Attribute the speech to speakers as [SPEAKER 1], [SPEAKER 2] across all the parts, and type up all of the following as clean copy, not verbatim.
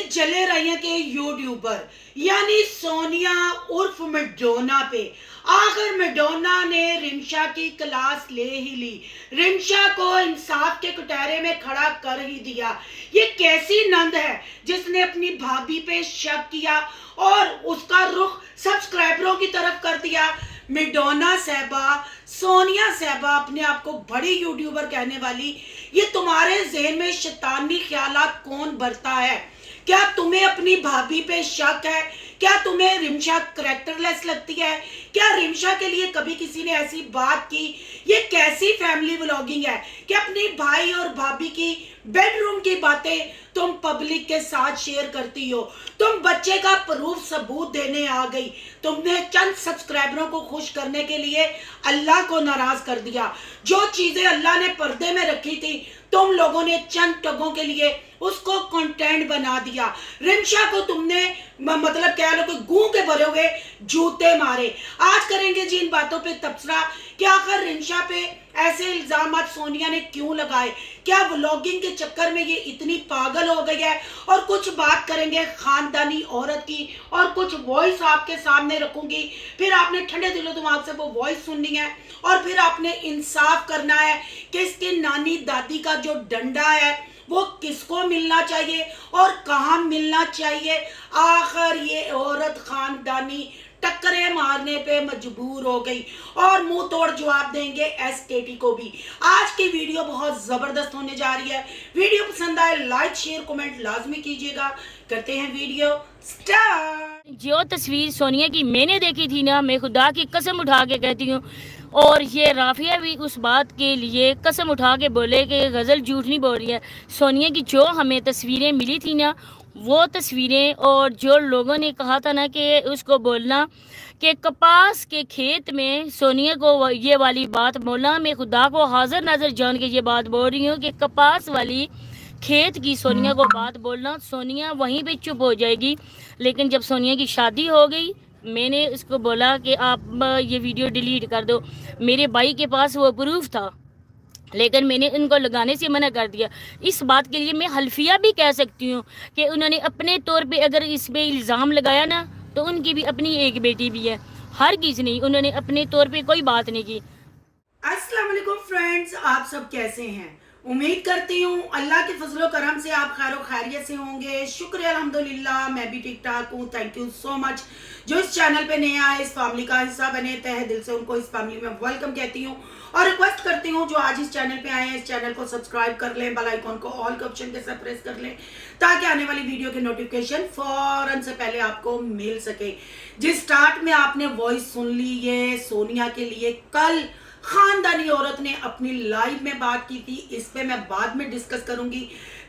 [SPEAKER 1] जले रैया के यूट्यूबर यानी सोनिया उर्फ मैडोना पे आखिर मैडोना ने रिमशा की क्लास ले ही ली, रिमशा को इंसाफ के कटहरे में खड़ा कर ही दिया। ये कैसी नंद है जिसने अपनी भाभी पे शक किया और उसका रुख सब्सक्राइबरों की तरफ कर दिया। मैडोना साहबा, सोनिया साहबा, अपने आप को बड़ी यूट्यूबर कहने वाली, ये तुम्हारे ज़हन में शैतानी ख्यालात कौन भरता है? क्या तुम्हें अपनी भाभी पे शक है? क्या तुम्हें रिमशा करैक्टरलेस लगती है? क्या रिमशा के लिए कभी किसी ने ऐसी बात की? ये कैसी फैमिली व्लॉगिंग है कि अपनी भाई और भाभी की बेडरूम की बातें तुम पब्लिक के साथ शेयर करती हो? तुम बच्चे का प्रूफ सबूत देने आ गई। तुमने चंद सब्सक्राइबरों को खुश करने के लिए अल्लाह को नाराज कर दिया। जो चीजें अल्लाह ने पर्दे में रखी थी तुम लोगों ने चंद टगों के लिए उसको कंटेंट बना दिया। रिमशा को तुमने मतलब कह लो कि गूं के भरे हुए जूते मारे। आज करेंगे जी इन बातों पे तबसरा कि आखिर रिमशा पे ऐसे इल्जाम सोनिया ने क्यों लगाए। क्या व्लॉगिंग के चक्कर में ये इतनी पागल हो गई है? और कुछ बात करेंगे खानदानी औरत की और कुछ वॉइस आपके सामने रखूंगी। फिर आपने ठंडे दिलो दिमाग से वो वॉइस सुननी है और फिर आपने इंसाफ करना है कि इसकी नानी दादी का जो डंडा है वो किसको मिलना चाहिए और कहाँ मिलना चाहिए। आखिर ये औरत खानदानी टक्करे मारने पे मजबूर हो गई और मुंह तोड़ जवाब देंगे एसकेटी को भी। आज की वीडियो बहुत जबरदस्त होने जा रही है। वीडियो पसंद आए लाइक शेयर कमेंट लाजमी कीजिएगा। करते हैं वीडियो स्टार्ट।
[SPEAKER 2] जो तस्वीर सोनिया की मैंने देखी थी ना, मैं खुदा की कसम उठा के कहती हूँ, और ये राफिया भी उस बात के लिए कसम उठा के बोले कि गज़ल झूठ नहीं बोल रही है। सोनिया की जो हमें तस्वीरें मिली थी ना, वो तस्वीरें, और जो लोगों ने कहा था ना कि उसको बोलना कि कपास के खेत में सोनिया को ये वाली बात बोलना, मैं खुदा को हाजिर नाजर जान के ये बात बोल रही हूँ कि कपास वाली खेत की सोनिया को बात बोलना, सोनिया वहीं पे चुप हो जाएगी। लेकिन जब सोनिया की शादी हो गई, मैंने उसको बोला कि आप ये वीडियो डिलीट कर दो। मेरे भाई के पास वो प्रूफ था, लेकिन मैंने इनको लगाने से मना कर दिया। इस बात के लिए मैं हल्फिया भी कह सकती हूँ कि उन्होंने अपने तौर पे अगर इस पे इल्ज़ाम लगाया ना, तो उनकी भी अपनी एक बेटी भी है, हर किसी नहीं, उन्होंने अपने तौर पे कोई बात नहीं की।
[SPEAKER 1] अस्सलाम वालेकुम फ्रेंड्स, आप सब कैसे हैं? उम्मीद करती हूँ अल्लाह के फजलो करम से आप खैर खैरियत से होंगे। शुक्र अल्हम्दुलिल्लाह, मैं भी ठीक ठाक हूँ। Thank you so much. जो इस चैनल पे नए आए, इस फैमिली का हिस्सा बने, तहे दिल से उनको इस फैमिली में वेलकम कहती हूँ और रिक्वेस्ट करती हूँ जो आज इस चैनल पे आए हैं, इस चैनल को सब्सक्राइब कर लें, बेल आइकॉन को ऑल के ऑप्शन के साथ प्रेस कर लें ताकि आने वाली वीडियो के नोटिफिकेशन फौरन से पहले आपको मिल सके। जिस स्टार्ट में आपने वॉइस सुन ली, ये सोनिया के लिए कल खानदानी औरत ने अपनी लाइव में बात की थी। इस पे मैं बाद में डिस्कस करूंगी।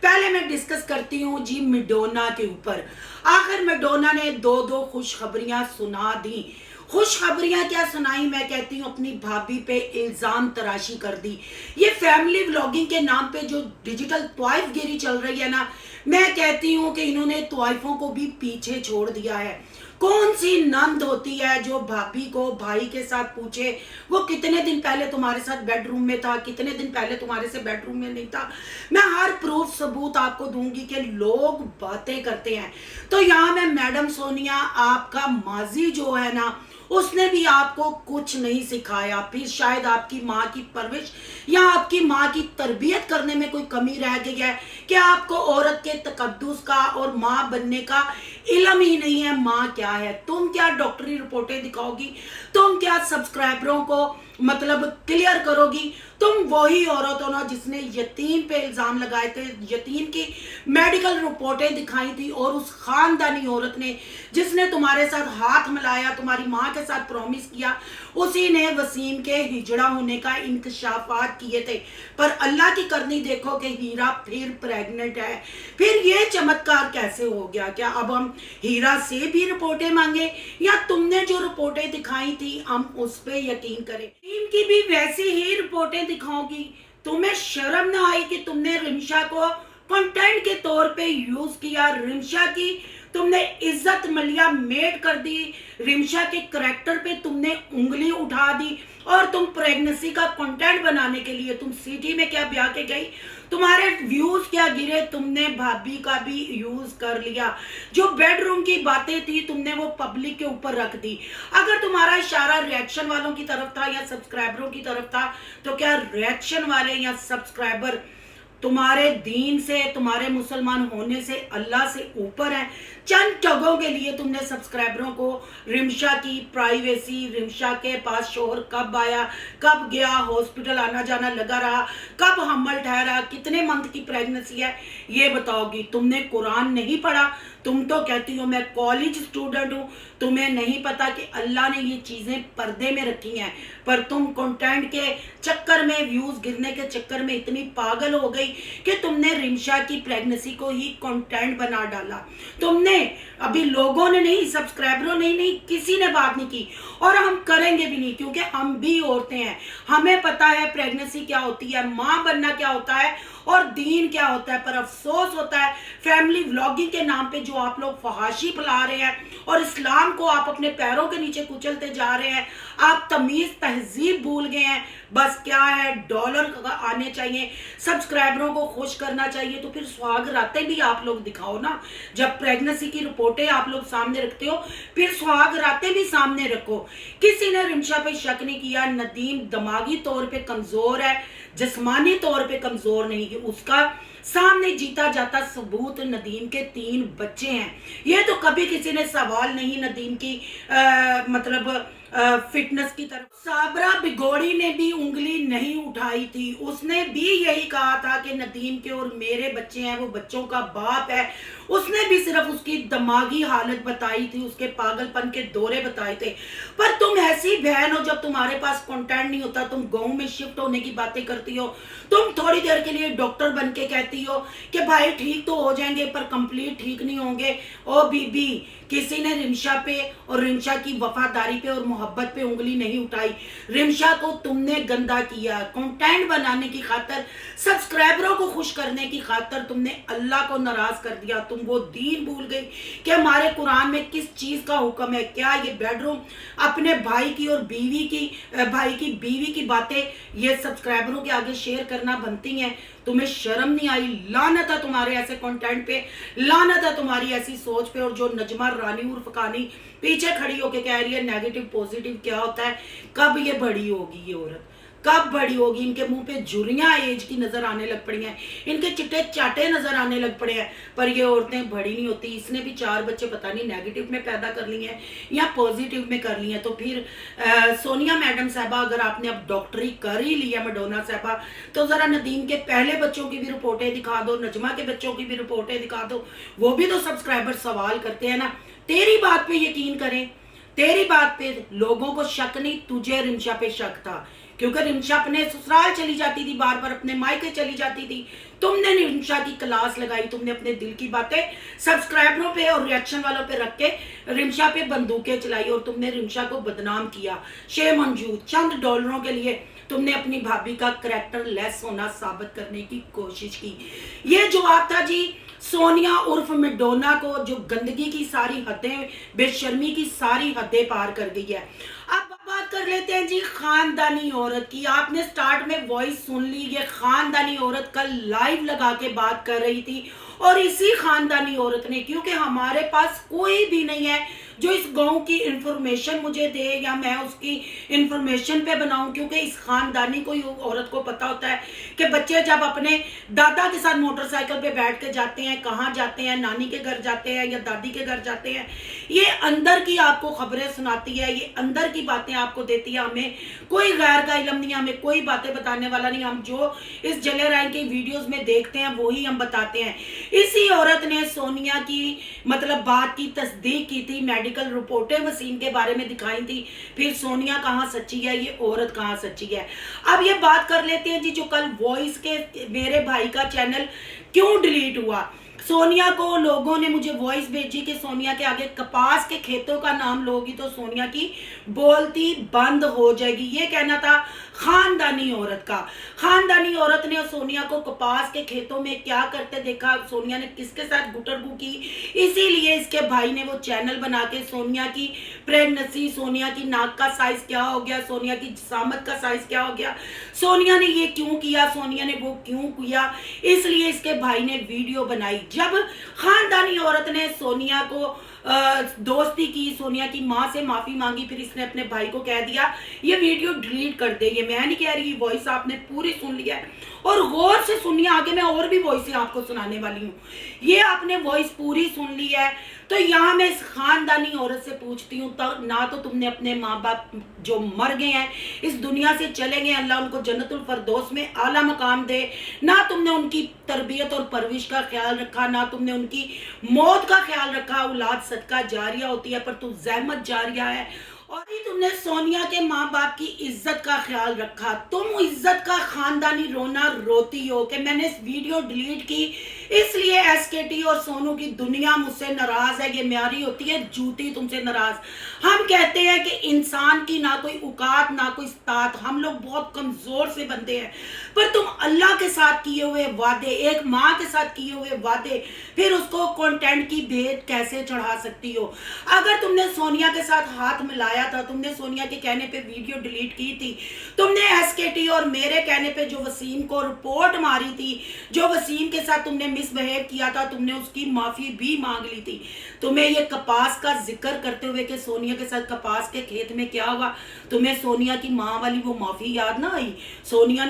[SPEAKER 1] पहले मैं डिस्कस करती हूँ जी मैडोना के ऊपर। आखिर मैडोना ने दो खुशखबरियां सुना दी। खुशखबरियां क्या सुनाई? मैं कहती हूँ अपनी भाभी पे इल्जाम तराशी कर दी। ये फैमिली व्लॉगिंग के नाम पे जो डिजिटल तवाइफगिरी चल रही है ना, मैं कहती हूँ कि इन्होंने तवाइफों को भी पीछे छोड़ दिया है। कौन सी नंद होती है जो भाभी को भाई के साथ पूछे वो कितने दिन पहले तुम्हारे साथ बेडरूम में था, कितने दिन पहले तुम्हारे से बेडरूम में नहीं था। मैं हर प्रूफ सबूत आपको दूंगी कि लोग बातें करते हैं। तो यहाँ मैं मैडम सोनिया, आपका माजी जो है ना, उसने भी आपको कुछ नहीं सिखाया। फिर शायद आपकी माँ की परवरिश या आपकी माँ की तरबियत करने में कोई कमी रह गई है कि आपको औरत के तकद्दुस का और माँ बनने का इल्म ही नहीं है। माँ क्या है? तुम क्या डॉक्टरी रिपोर्टें दिखाओगी? तुम क्या सब्सक्राइबरों को मतलब क्लियर करोगी? तुम वही औरत हो ना जिसने यतीम पे इल्जाम लगाए थे, यतीम की मेडिकल रिपोर्टें दिखाई थी, और उस खानदानी औरत ने जिसने तुम्हारे साथ हाथ मिलाया, तुम्हारी माँ के साथ प्रॉमिस किया, उसी ने वसीम के हिजड़ा होने का इंकशाफात किए थे। पर अल्लाह की करनी देखो कि हीरा फिर प्रेग्नेंट है। फिर ये चमत्कार कैसे हो गया? क्या अब हम हीरा से भी रिपोर्टें मांगे या तुमने जो रिपोर्टें दिखाई थी हम उस पर यकीन करें? टीम की भी वैसी ही रिपोर्टें दिखाओगी? तुम्हें शर्म ना आई कि तुमने रिमशा को कंटेंट के तौर पे यूज किया? रिमशा की तुमने इज्जत मलिया मेट कर दी, रिमशा के करैक्टर पे तुमने उंगली उठा दी, और तुम प्रेगनेंसी का कंटेंट बनाने के लिए तुम सिटी में क्या ब्याह के गई? तुम्हारे व्यूज क्या गिरे, तुमने भाभी का भी यूज कर लिया। जो बेडरूम की बातें थी तुमने वो पब्लिक के ऊपर रख दी। अगर तुम्हारा इशारा रिएक्शन वालों की तरफ था या सब्सक्राइबरों की तरफ था, तो क्या रिएक्शन वाले या सब्सक्राइबर तुम्हारे दीन से, तुम्हारे मुसलमान होने से, अल्लाह से ऊपर है? चंद टगों के लिए तुमने सब्सक्राइबरों को रिमशा की प्राइवेसी, रिमशा के पास शोहर कब आया, कब गया, हॉस्पिटल आना जाना लगा रहा, कब हमल ठहरा, कितने मंथ की प्रेगनेंसी है, ये बताओगी। तुमने कुरान नहीं पढ़ा। तुम तो कहती हो मैं कॉलेज स्टूडेंट हूँ, तुम्हें नहीं पता कि अल्लाह ने ये चीजें पर्दे में रखी हैं, पर तुम कंटेंट के चक्कर में, व्यूज गिरने के चक्कर में इतनी पागल हो गई कि तुमने रिमशा की प्रेगनेंसी को ही कंटेंट बना डाला। तुमने, अभी लोगों ने नहीं, सब्सक्राइबरों ने नहीं, किसी ने बात नहीं की, और हम करेंगे भी नहीं, क्योंकि हम भी औरतें हैं, हमें पता है प्रेगनेंसी क्या होती है, माँ बनना क्या होता है और दीन क्या होता है। पर अफसोस होता है फैमिली व्लॉगिंग के नाम पे जो आप लोग फहाशी फैला रहे हैं और इस्लाम को आप अपने पैरों के नीचे कुचलते जा रहे हैं। आप तमीज तहजीब भूल गए हैं। बस क्या है, डॉलर आने चाहिए, सब्सक्राइबरों को खुश करना चाहिए, तो फिर सुहाग रातें भी आप लोग दिखाओ ना। जब प्रेगनेंसी की रिपोर्टें आप लोग सामने रखते हो, फिर सुहाग रातें भी सामने रखो। किसी ने रिमशा पे शक नहीं किया। नदीम दिमागी तौर पे कमजोर है, जिस्मानी तौर पे कमजोर नहीं है। उसका सामने जीता जाता सबूत, नदीम के 3 बच्चे हैं। ये तो कभी किसी ने सवाल नहीं नदीम की मतलब फिटनेस की तरफ। साबरा बिगोड़ी ने भी उंगली नहीं उठाई थी। उसने भी यही कहा था कि नदीम के और मेरे बच्चे हैं, वो बच्चों का बाप है। उसने भी सिर्फ उसकी दिमागी हालत बताई थी, उसके पागलपन के दौरे बताए थे। पर तुम ऐसी बहन हो, जब तुम्हारे पास कंटेंट नहीं होता तुम गांव में शिफ्ट होने की बातें करती हो। तुम थोड़ी देर के लिए डॉक्टर बन के कहती हो कि भाई ठीक तो हो जाएंगे पर कंप्लीट ठीक नहीं होंगे। ओ बीबी, किसी ने रिमशा पे और रिमशा की वफादारी पे और मोहब्बत पे उंगली नहीं उठाई। रिमशा को तुमने गंदा किया। कंटेंट बनाने की खातर, सब्सक्राइबरों को खुश करने की खातर तुमने अल्लाह को नाराज कर दिया। तुम वो दीन भूल गई कि हमारे कुरान में किस चीज का हुक्म है। क्या ये बेडरूम, अपने भाई की और बीवी की, भाई की बीवी की बातें ये सब्सक्राइबरों के आगे शेयर करना बनती हैं? तुम्हें शर्म नहीं आई? लानत है तुम्हारे ऐसे कंटेंट पे, लानत है तुम्हारी ऐसी सोच पे। और जो नजमा रानी उर्फ कानी पीछे खड़ी होके कह रही है नेगेटिव पॉजिटिव क्या होता है, कब ये बड़ी होगी ये औरत, कब बड़ी होगी? इनके मुंह पे झुर्रियां एज की नजर आने लग पड़ी हैं, इनके चिट्टे चाटे नजर आने लग पड़े हैं, पर ये औरतें बड़ी नहीं होती। इसने भी 4 बच्चे पता नहीं नेगेटिव में पैदा कर लिए हैं या पॉजिटिव में कर लिए हैं। तो फिर सोनिया मैडम साहबा, अगर आपने अब डॉक्टरी कर ही लिया, मडोना साहबा, तो जरा नदीम के पहले बच्चों की भी रिपोर्टें दिखा दो, नजमा के बच्चों की भी रिपोर्टें दिखा दो। वो भी तो सब्सक्राइबर सवाल करते हैं ना। तेरी बात पे यकीन करें, तेरी बात पे लोगों को शक नहीं, तुझे रिमशा पे शक था, क्योंकि रिमशा अपने ससुराल चली जाती थी, बार बार अपने मायके चली जाती थी। तुमने रिमशा की क्लास लगाई, तुमने अपने दिल की बातें सब्सक्राइबरों पे और रिएक्शन वालों पे रख के रिमशा पे बंदूकें चलाई और तुमने रिमशा को बदनाम किया। शे मंजूर, चंद डॉलरों के लिए तुमने अपनी भाभी का करैक्टर लेस होना साबित करने की कोशिश की। ये जवाब था जी सोनिया उर्फ मेडोना को, जो गंदगी की सारी हदें, बेशर्मी की सारी हदें पार कर गई है। अब बात कर लेते हैं जी खानदानी औरत की। आपने स्टार्ट में वॉइस सुन ली, ये खानदानी औरत कल लाइव लगा के बात कर रही थी, और इसी खानदानी औरत ने, क्योंकि हमारे पास कोई भी नहीं है जो इस गांव की इंफॉर्मेशन मुझे दे या मैं उसकी इंफॉर्मेशन पे बनाऊं, क्योंकि इस खानदानी को, औरत को पता होता है कि बच्चे जब अपने दादा के साथ मोटरसाइकिल पे बैठ के जाते हैं, कहाँ जाते हैं, नानी के घर जाते हैं या दादी के घर जाते हैं, ये अंदर की आपको खबरें सुनाती है, ये अंदर की बातें आपको देती है। हमें कोई गैर का इल्म नहीं, हमें कोई बातें बताने वाला नहीं। हम जो इस जले राय की वीडियोस में देखते हैं वही हम बताते हैं। इसी औरत ने सोनिया की मतलब बात की तस्दीक की थी, मेडिकल रिपोर्टें वसीम के बारे में दिखाई थी। फिर सोनिया कहाँ सच्ची है, ये औरत कहाँ सच्ची है। अब ये बात कर लेते हैं जी, जो कल वॉइस के मेरे भाई का चैनल क्यों डिलीट हुआ। सोनिया को लोगों ने मुझे वॉइस भेजी कि सोनिया के आगे कपास के खेतों का नाम लोगी तो सोनिया की बोलती बंद हो जाएगी। ये कहना था खानदानी औरत का। खानदानी औरत ने सोनिया को कपास के खेतों में क्या करते देखा, सोनिया ने किसके साथ गुटरगू की, इसीलिए इसके भाई ने वो चैनल बना के सोनिया की प्रेगनेंसी, सोनिया की नाक का साइज क्या हो गया, सोनिया की जिसामत का साइज क्या हो गया, सोनिया ने ये क्यों किया, सोनिया ने वो क्यों किया, इसलिए इसके भाई ने वीडियो बनाई। जब खानदानी औरत ने सोनिया को दोस्ती की, सोनिया की माँ से माफी मांगी, फिर इसने अपने भाई को कह दिया ये वीडियो डिलीट कर दे। ये मैं नहीं कह रही, वॉइस आपने पूरी सुन लिया है और गौर से सुनिए, आगे मैं और भी वॉइस आपको सुनाने वाली हूँ। ये आपने वॉइस पूरी सुन ली है तो यहाँ मैं इस खानदानी औरत से पूछती हूँ, तो ना तो तुमने अपने माँ बाप जो मर गए हैं इस दुनिया से चले गए, अल्लाह उनको जन्नतुल फरदौस में आला मकाम दे, ना तुमने उनकी तरबियत और परवरिश का ख्याल रखा, ना तुमने उनकी मौत का ख्याल रखा। औलाद सदका जारिया होती है पर तू जहमत जारिया है। और ही तुमने सोनिया के माँ बाप की इज्जत का ख्याल रखा। तुम इज्जत का खानदानी रोना रोती हो कि मैंने इस वीडियो डिलीट की इसलिए एसकेटी और सोनू की दुनिया मुझसे नाराज है। ये म्यारी होती है जूती तुमसे नाराज। हम कहते हैं कि इंसान की ना कोई औकात ना कोई इस्तात, हम लोग बहुत कमजोर से बंदे हैं, पर तुम अल्लाह के साथ किए हुए वादे, एक माँ के साथ किए हुए वादे, फिर उसको कंटेंट की भेंट कैसे चढ़ा सकती हो। अगर तुमने सोनिया के साथ हाथ मिलाया था, तुमने सोनिया के कहने पे वीडियो डिलीट की थी, तुमने एसकेटी और मेरे कहने पे जो वसीम को रिपोर्ट मारी थी, जो वसीम के साथ तुमने मिसबिहेव किया था, तुमने उसकी माफी भी मांग ली थी। तुम्हें ये कपास का जिक्र करते हुए कि सोनिया के साथ कपास के खेत में क्या हुआ, तुम्हें सोनिया की माँ वाली वो माफी याद ना आई। सोनिया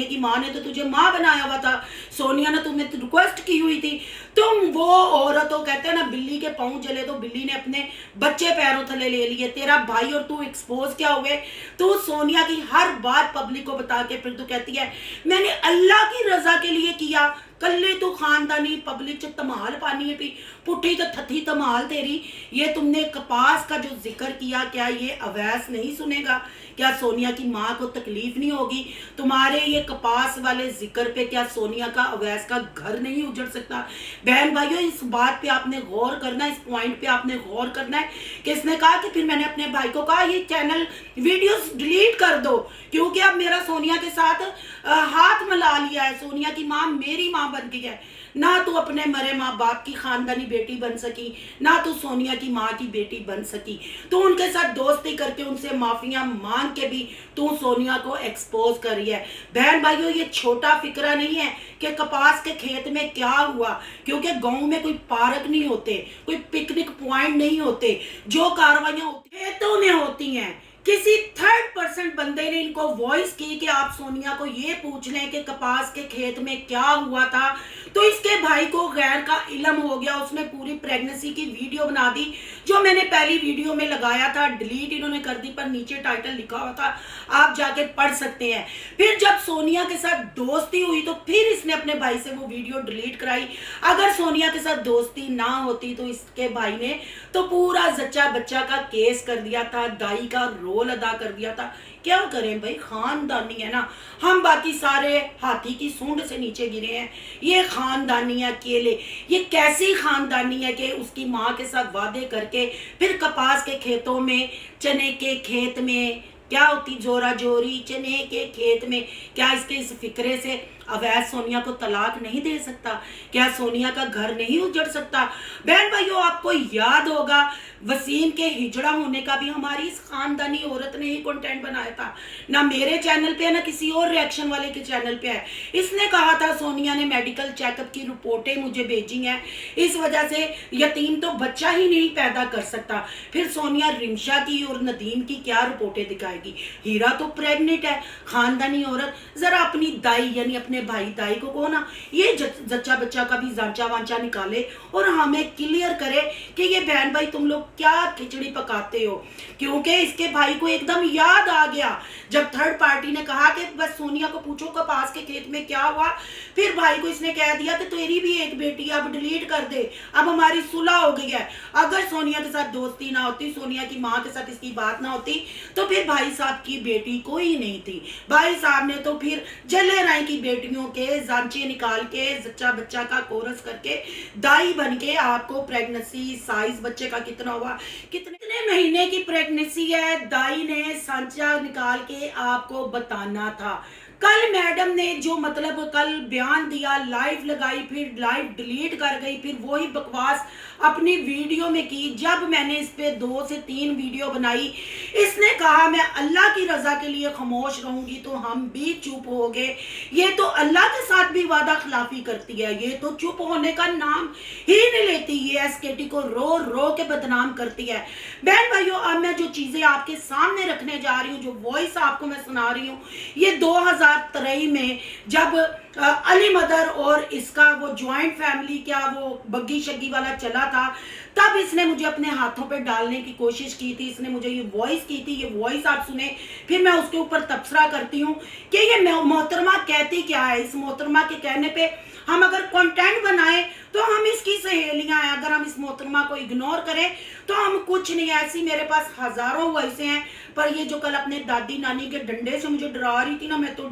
[SPEAKER 1] की माँ ने तो तुझे माँ बनाया हुआ था, सोनिया ने तुम्हें रिक्वेस्ट की हुई थी। तुम वो औरत हो, कहते हैं ना बिल्ली के पाँव जले तो बिल्ली ने अपने बच्चे पैरों थले ले लिए। तेरा भाई और तू एक्सपोज क्या हुए, तू सोनिया की हर बात पब्लिक को बता के फिर तू कहती है मैंने अल्लाह की रजा के लिए किया। कल्ले तू खानदानी पब्लिक च धमाल पानी है, पुट्ठी तो थथी धमाल तेरी। ये तुमने कपास का जो जिक्र किया, क्या ये अवैस नहीं सुनेगा? क्या सोनिया की माँ को तकलीफ नहीं होगी तुम्हारे ये कपास वाले जिक्र पे? क्या सोनिया का अवैस का घर नहीं उजड़ सकता? बहन भाइयों, इस बात पे आपने गौर करना है, इस पॉइंट पे आपने गौर करना है। किसने कहा कि फिर मैंने अपने भाई को कहा ये चैनल वीडियोस डिलीट कर दो, क्योंकि अब मेरा सोनिया के साथ हाथ मिला लिया है। सोनिया की माँ मेरी माँ बन गई है। ना तू अपने मरे माँ बाप की खानदानी बेटी बन सकी, ना तू सोनिया की माँ की बेटी बन सकी। तू उनके साथ दोस्ती करके उनसे माफिया मांग के भी तू सोनिया को एक्सपोज कर रही है। बहन भाइयों, ये छोटा फिक्रा नहीं है कि कपास के खेत में क्या हुआ, क्योंकि गांव में कोई पार्क नहीं होते, कोई पिकनिक पॉइंट नहीं होते, जो कार्रवाइयां खेतों में होती हैं। किसी थर्ड पर्सन बंदे ने इनको वॉइस की कि आप सोनिया को ये पूछ लें कि कपास के खेत में क्या हुआ था, तो इसके भाई को गैर का इल्म हो गया। उसने पूरी प्रेगनेंसी की वीडियो बना दी, जो मैंने पहली वीडियो में लगाया था, डिलीट इन्होंने कर दी, पर नीचे टाइटल लिखा हुआ था, आप जाके पढ़ सकते हैं। फिर जब सोनिया के साथ दोस्ती हुई तो फिर इसने अपने भाई से वो वीडियो डिलीट कराई। अगर सोनिया के साथ दोस्ती ना होती तो इसके भाई ने तो पूरा जच्चा बच्चा का केस कर दिया था, दाई का रोल अदा कर दिया था। क्या करें भाई, खानदानी है ना, हम बाकी सारे हाथी की सूंड से नीचे गिरे हैं, ये खानदानी है अकेले। ये कैसी खानदानी है कि उसकी माँ के साथ वादे करके फिर कपास के खेतों में, चने के खेत में क्या होती जोरा जोरी, चने के खेत में, क्या इसके इस फिक्रे से अवैध सोनिया को तलाक नहीं दे सकता? क्या सोनिया का घर नहीं उजड़ सकता? बहन भाइयों, आपको याद होगा वसीम के हिजड़ा होने का भी हमारी इस खानदानी औरत ने ही कंटेंट बनाया था। ना मेरे चैनल पे है ना किसी और रिएक्शन वाले के चैनल पे है। इसने कहा था सोनिया ने मेडिकल चेकअप की रिपोर्टें मुझे भेजी हैं, इस वजह से यतीम तो बच्चा ही नहीं पैदा कर सकता। फिर सोनिया रिमशा की और नदीम की क्या रिपोर्टें दिखाएगी? हीरा तो प्रेग्नेंट है। खानदानी औरत जरा अपनी दाई यानी अपने भाई दाई को कहो ना, ये जच्चा बच्चा का भी जांचा वांचा निकाले और हमें क्लियर करे कि ये बहन भाई तुम लोग क्या खिचड़ी पकाते हो। क्योंकि इसके भाई को एकदम याद आ गया जब थर्ड पार्टी ने कहा कि बस सोनिया को पूछो कपास के खेत में क्या हुआ, फिर भाई को इसने कह दिया कि तेरी भी एक बेटी, अब डिलीट कर दे, अब हमारी सुलह हो गई है। अगर सोनिया के साथ दोस्ती ना होती, सोनिया की माँ के साथ इसकी बात ना होती, तो फिर भाई साहब की बेटी कोई नहीं थी। भाई साहब ने तो फिर जले राय की बेटी बेटियों के जांचे निकाल के जच्चा बच्चा का कोरस करके दाई बन के आपको प्रेगनेंसी साइज बच्चे का कितना हुआ, कितने महीने की प्रेगनेंसी है, दाई ने सांचा निकाल के आपको बताना था। कल मैडम ने जो मतलब कल बयान दिया, लाइव लगाई, फिर लाइव डिलीट कर गई, फिर वही बकवास अपनी वीडियो में की। जब मैंने इस पे 2 से 3 वीडियो बनाई, इसने कहा मैं अल्लाह की रजा के लिए खामोश रहूंगी, तो हम भी चुप हो गए। ये तो अल्लाह के साथ भी वादा खिलाफी करती है, ये तो चुप होने का नाम ही नहीं लेती, ये एसकेटी को रो रो के बदनाम करती है। बहन भाइयों, अब मैं जो चीजें आपके सामने रखने जा रही हूँ, जो वॉइस आपको मैं सुना रही हूँ, ये 2023 में जब अली मदर और इसका वो ज्वाइंट फैमिली क्या वो बग्गी शग्गी वाला चला था, तब इसने मुझे अपने हाथों पे डालने की कोशिश की थी। इसने मुझे ये वॉइस की थी, ये वॉइस आप सुने, फिर मैं उसके ऊपर तबसरा करती हूँ कि ये मोहतरमा कहती क्या है। इस मोहतरमा के कहने पे हम अगर कंटेंट बनाए तो हम इसकी सहेलियां हैं, अगर हम इस मोहतरमा को इग्नोर करें तो हम कुछ नहीं। ऐसी मेरे पास हजारों वॉइसें हैं, पर ये जो कल अपने दादी नानी के डंडे से मुझे डरा रही थी ना, मैं तो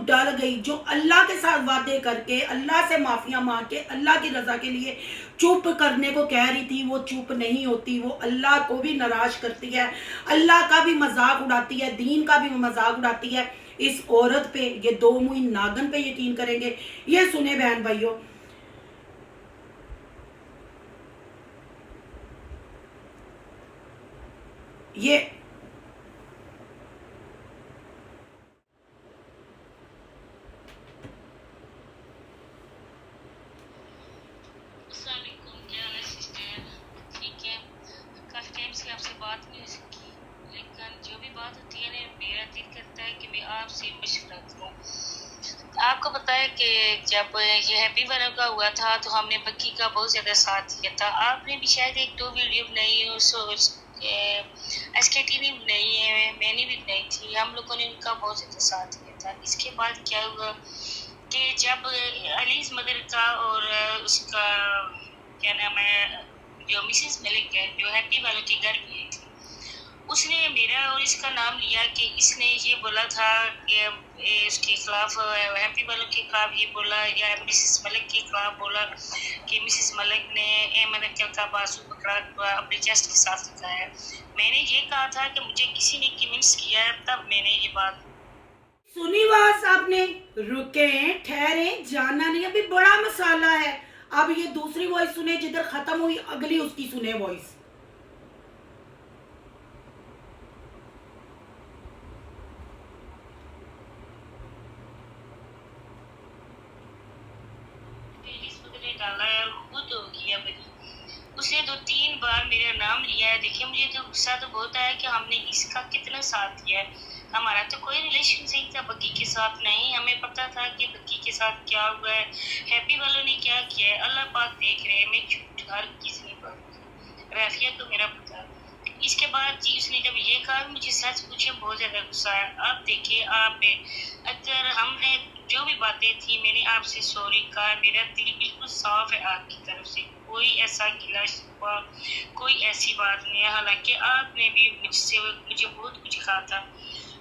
[SPEAKER 1] डर गई। जो अल्लाह के साथ वादे करके, अल्लाह से माफिया मांग के, अल्लाह की रजा के लिए चुप करने को कह रही थी, वो चुप नहीं होती। वो अल्लाह को भी नाराज करती है, अल्लाह का भी मजाक उड़ाती है, दीन का भी मजाक उड़ाती है। इस औरत पे, ये 2 मुई नागन पे यकीन करेंगे। ये सुने बहन भाइयों, ये
[SPEAKER 2] अस्सलामुअलैकुम, क्या हाल है सिस्टर? ठीक है, काफ़ी टाइम से आपसे बात नहीं हो सकी, लेकिन जो भी बात होती है ना, मेरा दिल करता है कि मैं आपसे मशवरा करूँ। आपको पता है कि जब ये हैप्पी वाला का हुआ था तो हमने बग्गी का बहुत ज़्यादा साथ दिया था। आपने भी शायद 1-2 वीडियो बनाई हो, एसकेटी ने बनाई है, मैंने भी बनाई थी, हम लोगों ने उनका बहुत ज़्यादा साथ दिया था। इसके बाद क्या हुआ कि जब अलीज़ मदर का और उसका क्या नाम है, जो मिसेस मलिक है, जो हैप्पी वालों के घर गई थी, उसने मेरा और इसका नाम लिया कि इसने ये बोला था कि उसके खिलाफ, हैप्पी वालों के खिलाफ ये बोला, या मिसेस मलिक के खिलाफ बोला कि मिसेस मलिक ने एमन अक्ल का बासु पकड़ा अपने चेस्ट के साथ रखा है। मैंने ये कहा था कि मुझे किसी ने कन्विंस किया है, तब मैंने ये बात
[SPEAKER 1] सुनी। बात आपने, रुके ठहरे, जाना नहीं, अभी बड़ा मसाला है। अब ये दूसरी वॉइस सुने, जिधर खत्म हुई अगली उसकी सुने वॉइस।
[SPEAKER 2] डाला है और खुद हो गया बनी। उसने 2-3 बार मेरा नाम लिया है। देखिए, मुझे तो गुस्सा तो बहुत आया कि हमने इसका कितना साथ दिया है। हमारा तो कोई रिलेशन नहीं था बग्गी के साथ, नहीं हमें पता था कि बग्गी के साथ क्या हुआ है, हैप्पी वालों ने क्या किया है, अल्लाह पाक देख रहे हैं। मैं झूठ हर किसी ने बात राफिया को मेरा पता। इसके बाद जी उसने जब ये कहा, मुझे सच पूछे बहुत ज़्यादा गुस्सा है। अब देखिए, आप अगर हमने जो भी बातें थी, मैंने आपसे सॉरी कहा, मेरा दिल बिल्कुल साफ है आपकी तरफ से, कोई ऐसा गिला शिकवा, कोई ऐसी बात नहीं है। हालांकि आपने भी मुझे बहुत कुछ कहा था,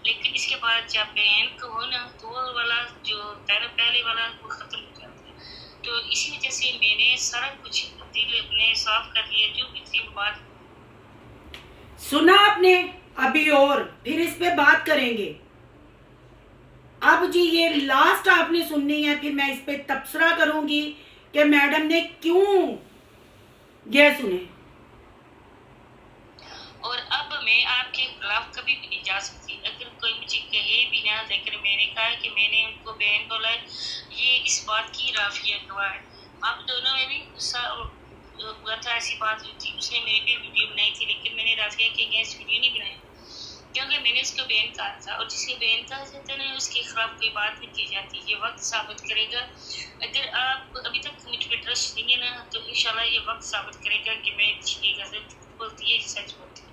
[SPEAKER 2] लेकिन इसके बाद जब बहन को हो ना, तो वो वाला जो पहले वाला वो ख़त्म हो जाता है। तो इसी वजह से मैंने सारा कुछ दिल अपने साफ कर लिया, जो भी थी बात।
[SPEAKER 1] सुना आपने, अभी और फिर इस पे बात करेंगे। अब जी ये लास्ट आपने सुननी है, फिर मैं इस पे तबसरा करूंगी कि मैडम ने क्यों। ये सुने।
[SPEAKER 2] और अब मैं आपके खिलाफ कभी भी नहीं जा सकती, अगर कोई मुझे कहे भी ना, लेकिन मैंने कहा कि मैंने उनको बहन बोला, ये इस बात की राफिया गवाह है। अब दोनों में भी गुस्सा हुआ था, ऐसी बात हुई थी। उसने मेरे पे वीडियो बनाई थी, लेकिन मैंने राफिया के अगेंस्ट वीडियो नहीं बनाई, क्योंकि मैंने उसको बैन कहा था, और जिसके बैन कहा जाता है ना, उसके खिलाफ कोई बात नहीं की जाती। ये वक्त साबित करेगा। अगर आप अभी तक मुझ पर ट्रस्ट नहीं है ना, तो इंशाल्लाह ये वक्त साबित करेगा कि मैं ये गलत बोलती है, सच बोलती है।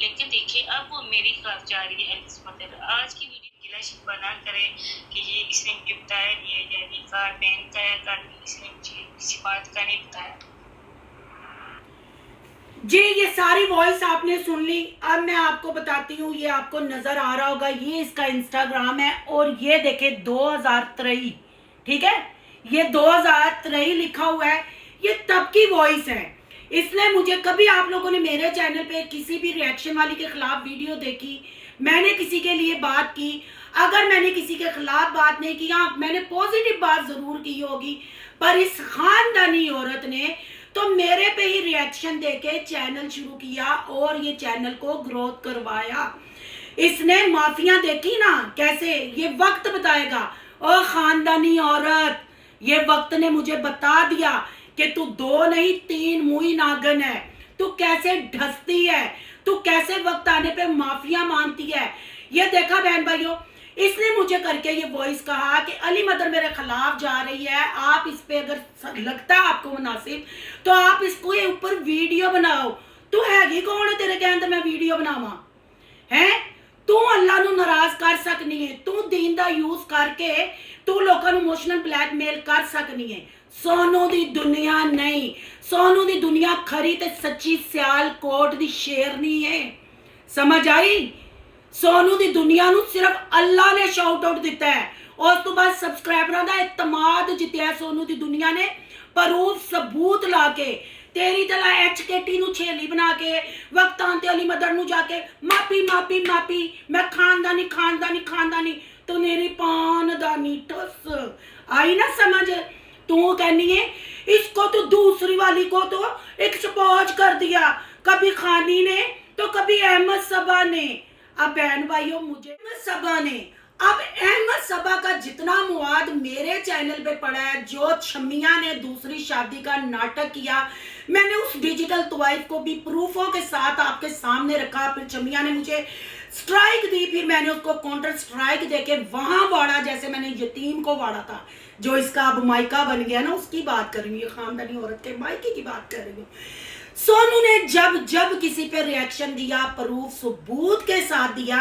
[SPEAKER 2] लेकिन देखिए, अब वो मेरे खिलाफ जा रही है एलिस मदर। आज की वीडियो गिला शिकवा ना करें कि ये इसने मुझे बताया नहीं है, या नहीं कहा, बैन का या इसने मुझे किसी बात का नहीं बताया।
[SPEAKER 1] जी ये सारी वॉइस आपने सुन ली। अब मैं आपको बताती हूँ, ये आपको नजर आ रहा होगा, ये इसका इंस्टाग्राम है और ये देखे 2023, ठीक है, ये 2023 लिखा हुआ है, ये तब की वॉइस है। इसलिए मुझे कभी आप लोगों ने मेरे चैनल पे किसी भी रिएक्शन वाली के खिलाफ वीडियो देखी, मैंने किसी के लिए बात की, अगर मैंने किसी के खिलाफ बात नहीं की, हाँ मैंने पॉजिटिव बात जरूर की होगी, पर इस खानदानी औरत ने तो मेरे पे ही रिएक्शन देके चैनल शुरू किया और ये चैनल को ग्रोथ करवाया। इसने माफिया देखी ना कैसे, ये वक्त बताएगा। और खानदानी औरत, ये वक्त ने मुझे बता दिया कि तू 2 नहीं 3 मुई नागन है, तू कैसे ढसती है, तू कैसे वक्त आने पे माफिया मानती है। ये देखा बहन भाइयों, इसने मुझे करके ये वॉइस कहा कि अली मदर मेरे खिलाफ जा रही है, आप इस पे अगर लगता है आपको मुनासिब तो आप इसको ये ऊपर वीडियो बनाओ। तू हैगी कौन है तेरे कहने मैं वीडियो बनावा है? तू अल्लाह नु नाराज कर सकनी है, तू दीन दा यूज करके तू लोगों ਨੂੰ इमोशनल ब्लैकमेल कर सकनी है। सोनू दी दुनिया नहीं, सोनू दी दुनिया खरी ते सच्ची सियालकोट दी शेरनी है, समझ आई? सोनू दी दुनिया नु सिर्फ अल्लाह ने शाउट आउट दिता है और उस तो बाद सब्सक्राइबरां दा इत्तमाद जितया सोनू दी दुनिया ने प्रूफ सबूत लाके तेरी तला HKT नु छेली बना के वक्त आंते अली मदर नु जाके मापी मापी मापी मैं खानदानी खानदानी खानदानी तो मेरी पानदानी ठस आई ना समझ। तू कहनी है इसको तो दूसरी वाली को तो एक्सपोज कर दिया, कभी खानी ने तो कभी अहमद सबा ने। अब बहन भाइयों मुझे सबा ने, अब अहमद सबा का जितना मुआद मेरे चैनल पे पड़ा है, जो शमिया ने दूसरी शादी का नाटक किया, मैंने उस डिजिटल तवाइफ को भी प्रूफों के साथ आपके सामने रखा। फिर शमिया ने मुझे स्ट्राइक दी, फिर मैंने उसको काउंटर स्ट्राइक देके वहां वाड़ा जैसे मैंने यतीम को वाड़ा था, जो इसका अब मायका बन गया ना, उसकी बात कर रही हूँ, खानदानी औरत के मायके की बात कर रही हूँ। सोनू ने जब जब किसी पे रिएक्शन दिया, प्रूफ सबूत के साथ दिया,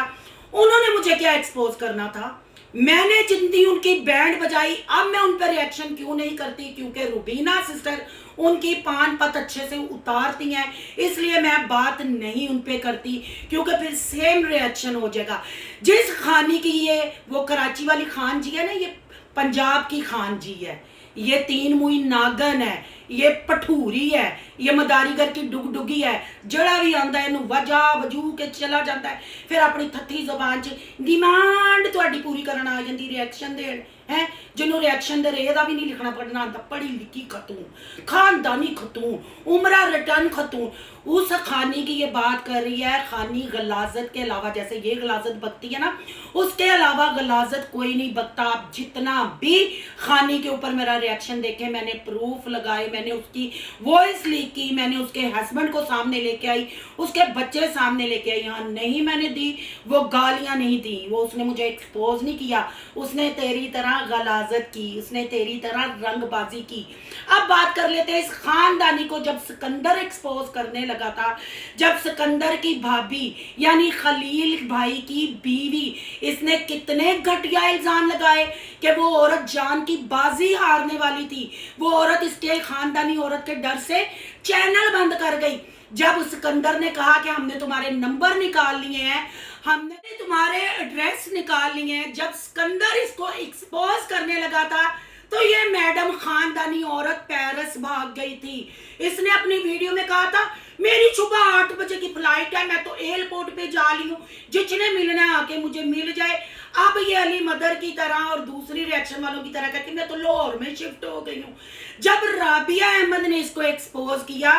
[SPEAKER 1] उन्होंने मुझे क्या एक्सपोज करना था? मैंने जितनी उनकी बैंड बजाई, अब मैं उन पर रिएक्शन क्यों नहीं करती? क्योंकि रुबीना सिस्टर उनकी पान पत अच्छे से उतारती हैं, इसलिए मैं बात नहीं उन पे करती, क्योंकि फिर सेम रिएक्शन हो जाएगा। जिस खानी की ये वो कराची वाली खान जी है ना, ये पंजाब की खान जी है, ये 3 मुई नागन है, ये पठूरी है, ये मदारीगर की डुगडुगी है, जड़ा भी आंदा है वजा वजू के चला जाता है, फिर अपनी थत्थी जुबान च डिमांड तुहाडी पूरी करना आ जाती रिएक्शन देण है। जिन्होंने रिएक्शन दे रेदा भी नहीं लिखना पढ़ना आता, पढ़ी लिखी खतून, खानदानी खतून, उम्रा रिटर्न खतून, उस खानी की ये बात कर रही है। खानी गलाजत के अलावा, जैसे ये गलाजत बकती है ना, उसके अलावा गलाजत कोई नहीं बकता। आप जितना भी खानी के ऊपर मेरा रिएक्शन देखे, मैंने प्रूफ लगाए, मैंने उसकी वॉइस लीक की, मैंने उसके हस्बैंड को सामने लेके आई, उसके बच्चे सामने लेके आई, यहाँ नहीं मैंने दी, वो गालियां नहीं दी, वो उसने मुझे एक्सपोज नहीं किया, उसने तेरी तरह गलाजत की, उसने तेरी तरह रंगबाजी की। अब बात कर लेते हैं इस खानदानी को। जब सिकंदर एक्सपोज करने लगा था, जब सिकंदर की भाभी यानी खलील भाई की बीवी, इसने कितने घटिया इल्जाम लगाए कि वो औरत जान की बाजी हारने वाली थी, वो औरत इसके खानदानी औरत के डर से चैनल बंद कर गई। जब सिकंदर ने कहा कि हमने तुम्हारे नंबर निकाल लिए हैं, हमने तुम्हारे एड्रेस निकाल लिए हैं, जब सिकंदर इसको एक्सपोज करने लगा था तो ये मैडम खानदानी औरत पेरिस भाग गई थी। इसने अपनी वीडियो में कहा था मेरी सुबह 8 बजे की फ्लाइट है, मैं तो एयरपोर्ट पे जा रही हूँ, जिसने मिलना है आके मुझे मिल जाए। अब ये अली मदर की तरह और दूसरी रिएक्शन वालों की तरह कहती मैं तो लाहौर में शिफ्ट हो गई हूँ। जब राबिया अहमद ने इसको एक्सपोज किया,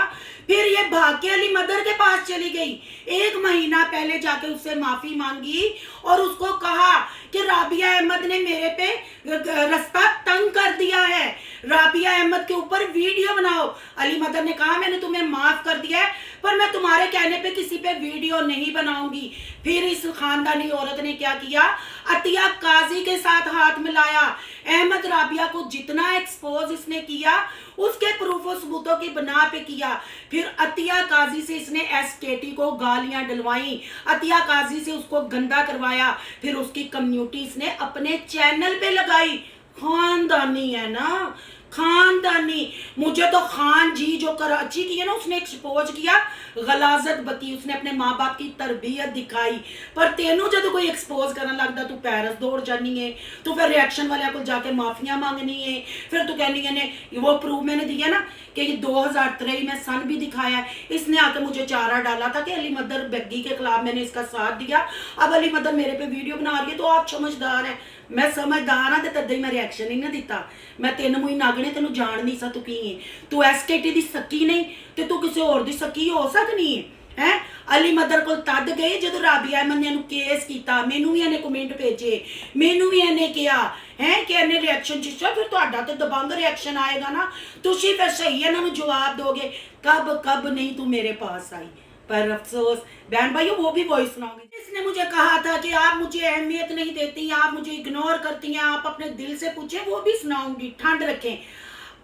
[SPEAKER 1] फिर ये भाग के अली मदर के पास चली गई, 1 महीना पहले जाके उससे माफी मांगी और उसको कहा कि राबिया अहमद ने मेरे पे रास्ता तंग कर दिया है, राबिया अहमद के ऊपर वीडियो बनाओ। अली मदर ने कहा मैंने तुम्हें माफ कर दिया है, पर मैं तुम्हारे कहने पे किसी पे वीडियो नहीं बनाऊंगी। फिर इस खानदानी औरत ने क्या किया, अतिया काजी के साथ हाथ मिलाया। अहमद राबिया को जितना एक्सपोज इसने किया, उसके प्रूफ और सबूतों की बना पे किया। फिर अतिया काजी से इसने SKT को गालियां डलवाई, अतिया काजी से उसको गंदा करवाया, फिर उसकी कम्युनिटी इसने अपने चैनल पे लगाई। खानदानी है ना, खानदानी। मुझे तो खान जी जो कराची की है ना, उसने एक्सपोज किया, गलाजत बकी, उसने अपने माँ बाप की तरबियत दिखाई। पर तेनू जो कोई एक्सपोज करने लगता, तू पैरिस दौड़ जानी है, तू फिर रिएक्शन वाले को जाके माफिया मांगनी है, फिर तू कहनी है ने वो प्रूफ मैंने दिया ना कि ये 2023 में सन भी दिखाया है। इसने आके मुझे चारा डाला था कि अली मदर बेगी के खिलाफ मैंने इसका साथ दिया, अब अली मदर मेरे पे वीडियो बना रही है, तो आप समझदार है। मैं समझदार हाँ, तद ही मैं रिएक्शन ही ना दिता। मैं 3 महीने नागने तेन जान नहीं सा तू की है, तू SKT दी सकी नहीं तो तू किसी और दी सकी हो सकनी है। अली मदर को तद गए जो राबिया अहमद ने केस किया, मैनू भी इन्हें कमेंट भेजे, मैनू भी इन्हें कहा है कि इन्हें रिएक्शन चिश्ता, फिर तुहाडा तो दबंग रिएक्शन आएगा ना, तुसी फिर सही इन्होंने जवाब दोगे। कब नहीं तू मेरे पास आई। पर अफसोस बहन भाइयों, वो भी वॉइस सुनाऊंगी। इसने मुझे कहा था कि आप मुझे अहमियत नहीं देती, आप मुझे इग्नोर करती हैं, आप अपने दिल से पूछें, वो भी सुनाऊंगी, ठंड रखें।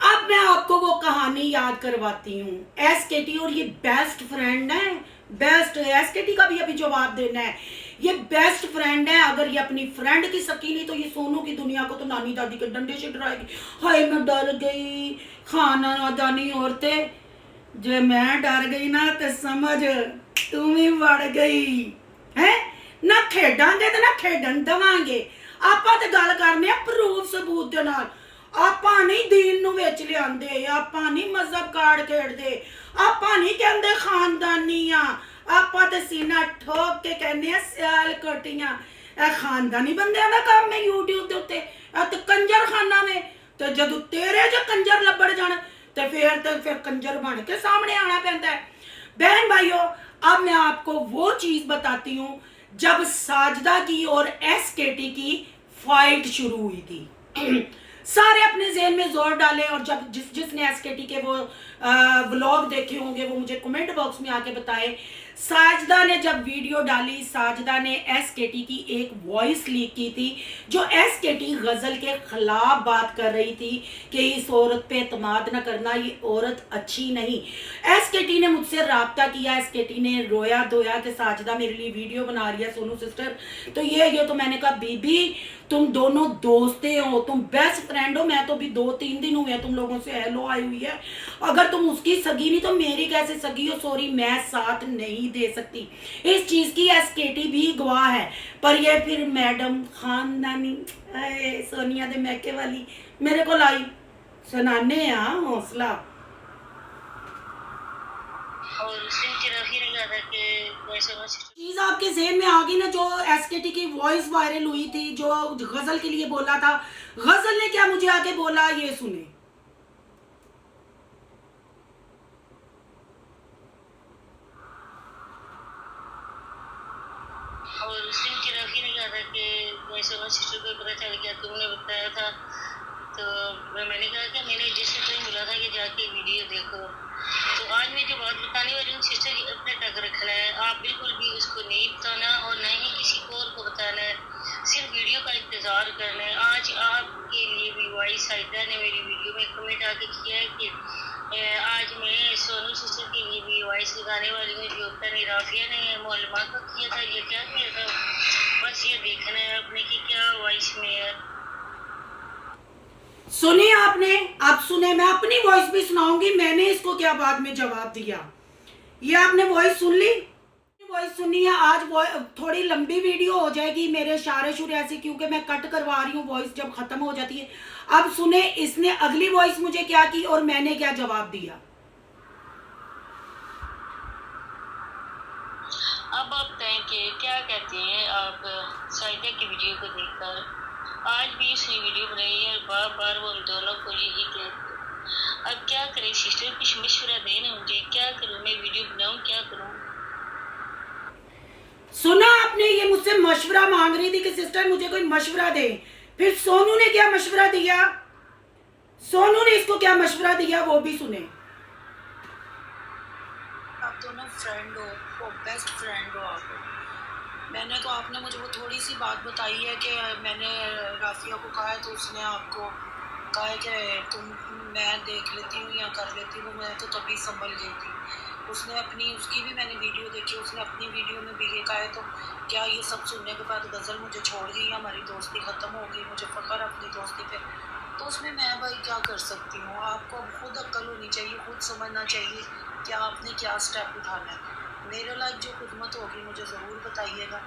[SPEAKER 1] अब मैं आपको वो कहानी याद करवाती हूँ। SKT और ये बेस्ट फ्रेंड है, बेस्ट। SKT का भी अभी जवाब देना है। ये बेस्ट फ्रेंड है, अगर ये अपनी फ्रेंड की सकी नहीं तो ये सोनू की दुनिया को तो नानी दादी के डंडे से डराएगी। हाय मैं डर गई, खाना दानी औरतें, जो मैं डर गई ना तो समझ तू भी बढ़ गई है ना। खेडांगे तो ना खेडन दवांगे। आपां ते गल करने प्रूफ सबूत दे नाल। आपां नहीं दीन नूं विच लिआंदे, आपां नहीं मजहब कार्ड खेडदे, आपां नहीं कहंदे खानदानी आ, आपां ते सीना ठोक के कहने आ सियाल कोटियां। ए खानदानी बंदियां दा काम है यूट्यूब दे उत्ते, ते कंजर खाना में। ते जदों तेरे जो कंजर लब्बड़ जाण तो फिर कंजर बन के सामने आना पैंदा है। बहन भाइयों, अब मैं आपको वो चीज बताती हूँ जब साजदा की और SKT की फाइट शुरू हुई थी। सारे अपने ज़हन में जोर डाले, और जब जिसने SKT के वो व्लॉग देखे होंगे वो मुझे कमेंट बॉक्स में आके बताए। साजदा ने जब वीडियो डाली, साजदा ने SKT की एक वॉइस लीक की थी जो SKT गज़ल के खिलाफ बात कर रही थी कि इस औरत पे एतमाद न करना, ये औरत अच्छी नहीं। SKT ने मुझसे रब्ता किया, SKT ने रोया धोया कि साजदा मेरे लिए वीडियो बना रही है सोनू सिस्टर, तो ये तो मैंने कहा बीबी तुम दोनों दोस्तें हो, तुम बेस्ट फ्रेंड हो, मैं तो भी 2-3 दिन हुए तुम लोगों से हेलो आई हुई है, अगर तुम उसकी सगी नहीं तो मेरी कैसे सगी हो। सॉरी मैं साथ नहीं दे सकती, इस चीज की SKT भी गवाह है। पर ये फिर मैडम खानदानी सोनिया दे मैके वाली मेरे को लाई सुनाने हौसला।
[SPEAKER 3] और उससे मुझे रफी ने कहा था कि वैसे
[SPEAKER 1] चीज आपके ज़हन में आ गई ना, जो SKT की वॉइस वायरल हुई थी, जो गजल के लिए बोला था। गजल ने क्या मुझे आके बोला, ये सुने।
[SPEAKER 3] और उससे मुझे रफी ने कहा था कि वैसे सिस्टर को पता चल गया, तुमने बताया था, तो मैंने कहा कि मैंने जिससे तुम्हें बोला था कि जाके वीडियो देखो। तो आज मैं जो बात बताने वाली हूँ सिस्टर जी, अपने तक रखना है, आप बिल्कुल भी उसको नहीं बताना और न ही किसी और को बताना है, सिर्फ वीडियो का इंतज़ार करना है। आज आपके लिए भी वाई साइदा ने मेरी वीडियो में कमेंट आके किया है कि आज मैं सोनू सिस्टर के लिए भी वॉइस लगाने वाली हूँ, जो तनी राफिया ने मौलमा को किया था, ये क्या किया था, बस ये देखना है आपने कि क्या वॉइस में है।
[SPEAKER 1] सुनिए आपने, आप सुने, मैं अपनी वॉइस भी सुनाऊंगी, मैंने इसको क्या बाद में जवाब दिया। ये आपने वॉइस सुन ली, वॉइस सुनी है। आज थोड़ी लंबी वीडियो हो जाएगी, मेरे इशारे शुरू ऐसे क्योंकि मैं कट करवा रही हूँ, वॉइस जब खत्म हो जाती है। अब सुने इसने अगली वॉइस मुझे क्या की और मैंने क्या जवाब दिया।
[SPEAKER 3] अब आप तय कि क्या कहते हैं आप साइदा की वीडियो को देखकर। आज भी उसने वीडियो बनाई है, बार बार वो हम दोनों को यही कहते हैं। अब क्या करें सिस्टर, कुछ मशवरा देना मुझे, क्या करूं, मैं वीडियो बनाऊं, क्या करूं।
[SPEAKER 1] सुना आपने, ये मुझसे मशवरा मांग रही थी कि सिस्टर मुझे कोई मशवरा दे। फिर सोनू ने क्या मशवरा दिया, सोनू ने इसको क्या मशवरा दिया वो भी सुने।
[SPEAKER 4] आप दोनों फ्रेंड हो, वो बेस्ट फ्रेंड हो आप। मैंने तो, आपने मुझे वो थोड़ी सी बात बताई है कि मैंने राफिया को कहा है तो उसने आपको कहा है कि तुम, मैं देख लेती हूँ या कर लेती हूँ, मैं तो तभी संभल गई थी। उसने अपनी, उसकी भी मैंने वीडियो देखी, उसने अपनी वीडियो में भी ये कहा है। तो क्या ये सब सुनने के बाद गज़ल मुझे छोड़ गई, हमारी दोस्ती ख़त्म हो गई, मुझे फ़ख्र अपनी दोस्ती पे। तो उसमें मैं भाई क्या कर सकती हूँ? आपको अब खुद अक्ल होनी चाहिए, खुद समझना चाहिए कि आपने क्या स्टेप उठाना है। मेरे लायक जो खिदमत होगी मुझे ज़रूर बताइएगा।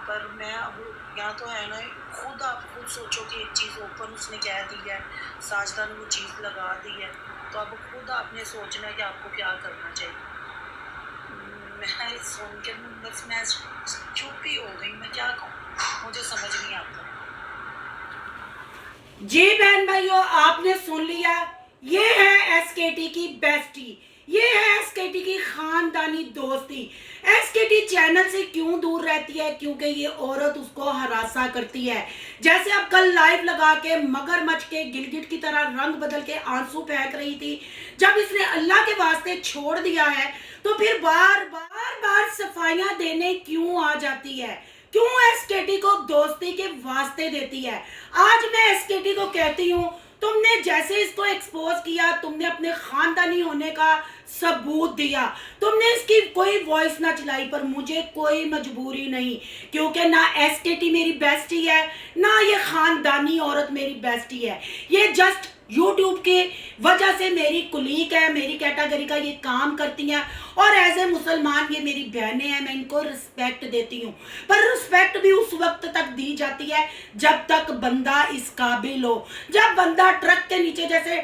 [SPEAKER 4] पर मैं अब यहाँ तो है ना, खुद आप खुद सोचो कि एक चीज़ ओपन उसने कह दी है, साजदा ने वो चीज़ लगा दी है, तो अब खुद आपने सोचना है कि आपको क्या करना चाहिए। मैं सुन के बस मैं चुप ही हो गई, मैं क्या कहूँ, मुझे समझ नहीं आता।
[SPEAKER 1] जी बहन भाइयों, आपने सुन लिया। ये है एसकेटी की बेस्टी, ये है एसकेटी की खानदानी दोस्ती। एसकेटी चैनल से क्यों दूर रहती है? क्योंकि ये औरत उसको हरासा करती है। जैसे अब कल लाइव लगा के मगरमच्छ के गिलगिट की तरह रंग बदल के आंसू फेंक रही थी। जब इसने अल्लाह के वास्ते छोड़ दिया है तो फिर बार बार सफाइयां देने क्यों आ जाती है? क्यों एसकेटी को दोस्ती के वास्ते देती है? आज मैं एसकेटी को कहती हूँ, तुमने जैसे इसको एक्सपोज किया, तुमने अपने खानदानी होने का सबूत दिया, तुमने इसकी कोई वॉइस ना चलाई, पर मुझे कोई मजबूरी नहीं, क्योंकि ना एसकेटी मेरी बेस्टी है, ना ये खानदानी औरत मेरी बेस्टी है। ये जस्ट यूट्यूब के वजह से मेरी कुलीग है, मेरी कैटेगरी का ये काम करती हैं, और एज ए मुसलमान ये मेरी बहनें हैं, मैं इनको रिस्पेक्ट देती हूँ। पर रिस्पेक्ट भी उस वक्त तक दी जाती है जब तक बंदा इस काबिल हो। जब बंदा ट्रक के नीचे जैसे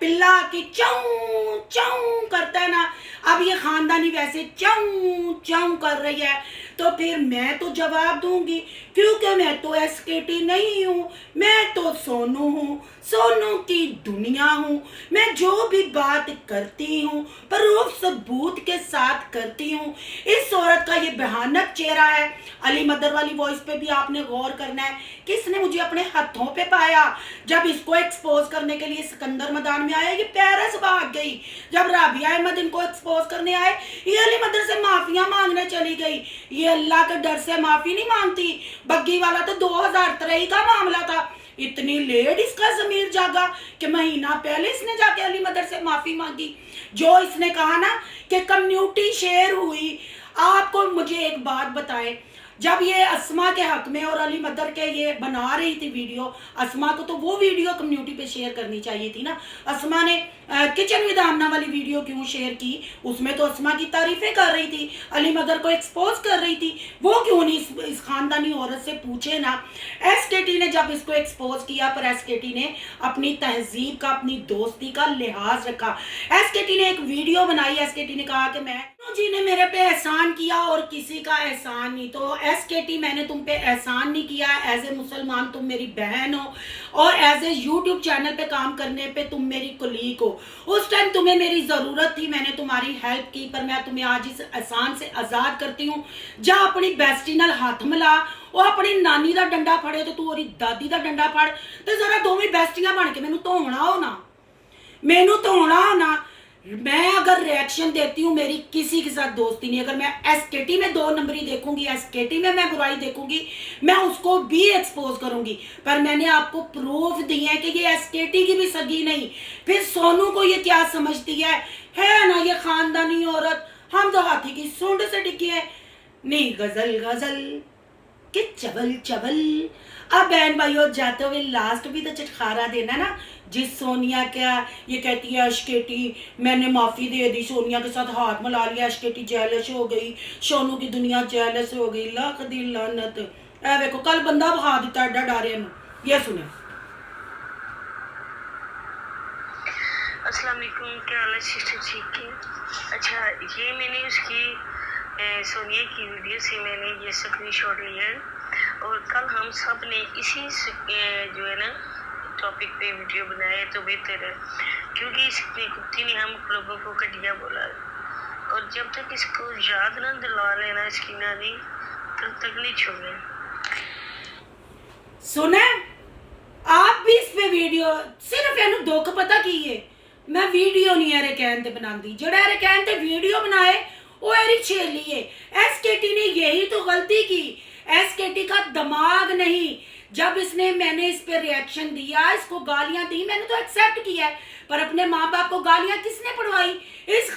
[SPEAKER 1] पिल्ला की चाऊ चाऊ करता है ना, अब ये खानदानी वैसे चाऊ चाऊ कर रही है, तो फिर मैं तो जवाब दूंगी, क्योंकि मैं तो एसकेटी नहीं हूँ, मैं तो सोनू हूँ, सोनू की दुनिया हूँ। मैं जो भी बात करती हूँ प्रूफ सबूत के साथ करती हूँ। इस औरत का ये भयानक चेहरा है। अली मदर वाली वॉइस पे भी आपने गौर करना है, किसने मुझे अपने हाथों पे पाया। जब इसको एक्सपोज करने के लिए सिकंदर मैदान में आया, ये पेरिस भाग गई। जब राबिया अहमद इनको एक्सपोज करने आए, ये अली मदर से माफिया मांगने चली गई। ये अल्लाह के डर से माफी नहीं मांगती। बग्गी वाला तो 2023 का मामला था। इतनी लेट इसका जमीर जागा कि महीना पहले इसने जाके अली मदर से माफी मांगी। जो इसने कहा ना कि कम्युनिटी शेयर हुई, आपको मुझे एक बात बताए, जब ये अस्मा के हक में और अली मदर के ये बना रही थी वीडियो, अस्मा को तो वो वीडियो कम्युनिटी पे शेयर करनी चाहिए थी ना। अस्मा ने किचन विद आमना वाली वीडियो क्यों शेयर की? उसमें तो अस्मा की तारीफें कर रही थी, अली मदर को एक्सपोज कर रही थी, वो क्यों नहीं इस खानदानी औरत से पूछे ना। एसकेटी ने जब इसको एक्सपोज किया, पर एसकेटी ने अपनी तहजीब का, अपनी दोस्ती का लिहाज रखा। एसकेटी ने एक वीडियो बनाई, एसकेटी ने कहा कि मैं जी ने मेरे पे एहसान किया और किसी का एहसान नहीं। तो एसकेटी, मैंने तुम पे एहसान नहीं किया। एज ए मुसलमान तुम मेरी बहन हो, और एज ए यूट्यूब चैनल पे काम करने पे तुम मेरी कुलीग हो। उस टाइम तुम्हें मेरी ज़रूरत थी, मैंने तुम्हारी हेल्प की, पर मैं तुम्हें आज इस एहसान से आज़ाद करती हूँ। जा अपनी बेस्टी नाल हाथ मिला, वो अपनी नानी का डंडा फड़े तो तू ओरी दादी का डंडा फड़, तो जरा दोवें बेस्टियां बन के मैनू धोना हो ना, मैनू धोना हो ना। मैं अगर रिएक्शन देती हूँ, मेरी किसी के साथ दोस्ती नहीं। अगर मैं एसकेटी में 2 नंबरी देखूंगी, एसकेटी में मैं बुराई देखूंगी, मैं उसको भी एक्सपोज करूंगी। पर मैंने आपको प्रूफ दिए हैं कि ये एसकेटी की भी सगी नहीं। फिर सोनू को ये क्या समझती है ना ये खानदानी औरत, हम तो हाथी की सूंड से टिकी है। नहीं, गजल गजल कि चबल चबल। अब बहन भाइयों, जाते हुए लास्ट भी तो चटखारा देना ना। जिस सोनिया क्या ये कहती है एसकेटी मैंने माफ़ी दे दी, सोनिया के साथ हाथ मिला लिया, एसकेटी जेलस हो गई, सोनू की दुनिया जेलस हो गई, लाख दी लानत। ए देखो, कल बंदा बहा दिता एडा डारे में। ये सुने।
[SPEAKER 3] अस्सलाम वालेकुम, क्या हाल है सिस्टर? ठीक है। अच्छा, ये मैंने उसकी सोनिया की वीडियो से मैंने ये स्क्रीनशॉट लिया है, और कल हम सब ने इसी जो है ना टॉपिक पे वीडियो बनाए तो बेहतर है, क्योंकि इस कुत्ती ने हम लोगों को घटिया बोला है, और जब तक इसको याद ना दिलवा लेना इसकी नानी, तब तक नहीं छोड़े।
[SPEAKER 1] सुने आप भी इस पे वीडियो सिर्फ इनू दुख पता की है, मैं वीडियो नहीं एरे कहन ते बनांदी, जेड़ा एरे कहन ते वीडियो बनाए वो एरी छेली है। एसकेटी ने यही तो गलती की। एसकेटी का दिमाग नहीं। जब इसने मैंने इस पे रिएक्शन दिया, इसको गालियां दी, मैंने तो एक्सेप्ट किया है, पर अपने माँ बाप को गालियां किसने पढ़वाई? इस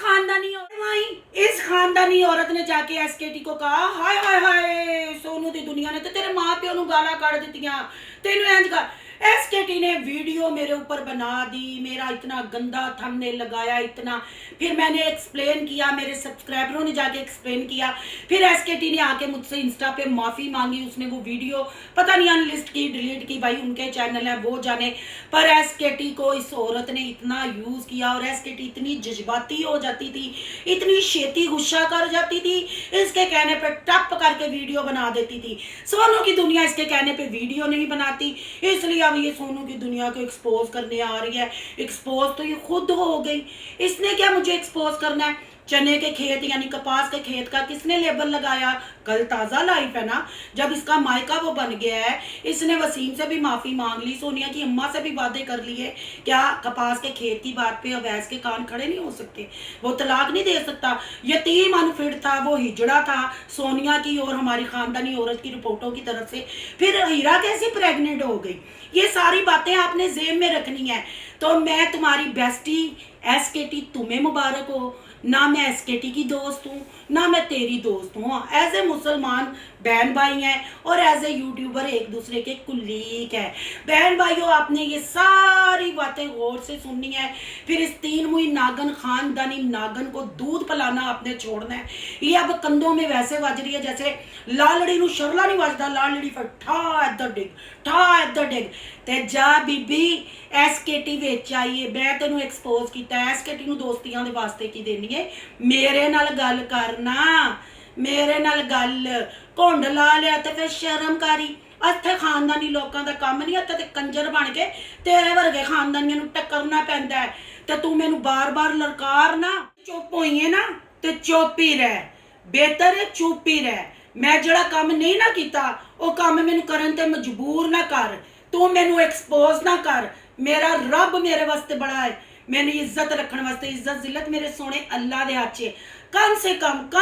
[SPEAKER 1] खानदानी औरत ने जाके एसकेटी को कहा, हाय हाय हाय सोनू दी दुनिया ने तो तेरे माँ प्यो नू गाला कढ़ दित्तियां, तेनू इंज कर। एसकेटी ने वीडियो मेरे ऊपर बना दी, मेरा इतना गंदा थंबनेल लगाया इतना, फिर मैंने एक्सप्लेन किया, मेरे सब्सक्राइबरों ने जाके एक्सप्लेन किया, फिर एसकेटी ने आके मुझसे इंस्टा पे माफ़ी मांगी, उसने वो वीडियो पता नहीं अनलिस्ट की, डिलीट की, भाई उनके चैनल है वो जाने। पर एसकेटी को इस औरत ने इतना यूज़ किया और एसकेटी इतनी जज्बाती हो जाती थी, इतनी छेती गुस्सा कर जाती थी, इसके कहने पे टप करके वीडियो बना देती थी। सोनू की दुनिया इसके कहने पे वीडियो नहीं बनाती, इसलिए अब ये सोनू की दुनिया को एक्सपोज करने आ रही है। एक्सपोज तो ये खुद हो गई, इसने क्या मुझे एक्सपोज करना है? चने के खेत यानी कपास के खेत का किसने लेबल लगाया? कल ताज़ा लाइफ है ना, जब इसका मायका वो बन गया है, इसने वसीम से भी माफ़ी मांग ली, सोनिया की अम्मा से भी वादे कर लिए। क्या कपास के खेत की बात पे अवैस के कान खड़े नहीं हो सकते? वो तलाक नहीं दे सकता। यतीम अनफिट था, वो हिजड़ा था सोनिया की और हमारी ख़ानदानी औरत की रिपोर्टों की तरफ से। फिर हीरा कैसे प्रेग्नेंट हो गई? ये सारी बातें आपने जेब में रखनी है। तो मैं तुम्हारी बेस्टी एसकेटी, तुम्हें मुबारक हो। ना मैं एसकेटी की दोस्त हूँ, ना मैं तेरी दोस्त हूँ। एज ए मुसलमान बहन भाई हैं और एज ए यूट्यूबर एक दूसरे के कुलीग है। बहन भाइयों, आपने ये सारी बातें गौर से सुननी है। फिर इस तीन मुई नागन खानदानी नागन को दूध पिलाना आपने छोड़ना है। ये अब कंधों में वैसे वज रही है जैसे लालड़ी नूं शरला नहीं वजदा, लालड़ी फिर ठा इधर डिग, ठा इधर डिग। ते जा बीबी एसकेटी विच आईए, मैं तेनू एक्सपोज किया। एसकेटी नूं दोस्तियां दे वास्ते की देनी है? मेरे नाल गल करना, मेरे नाल गल। घुंड ला लिया तो फिर शर्म करी। इत्थे खानदानी लोगों का काम नहीं, इत्थे ते कंजर बन के तेरे वर्गे खानदानियां नूं टक्करना पैंदा है। ते तू मैनू बार बार ललकार ना। चुप होई है ना ते चुप ही रह, बेहतर है चुप ही रह। मैं जड़ा काम नहीं ना किया वो काम मैनू करन ते मजबूर ना कर। तू मैनू एक्सपोज ना कर। मेरा रब मेरे वास्ते बड़ा है, मैंने इज्जत रखने वास्ते, इज्जत जिल्लत मेरे सोने अल्लाह दे हाथ च। कम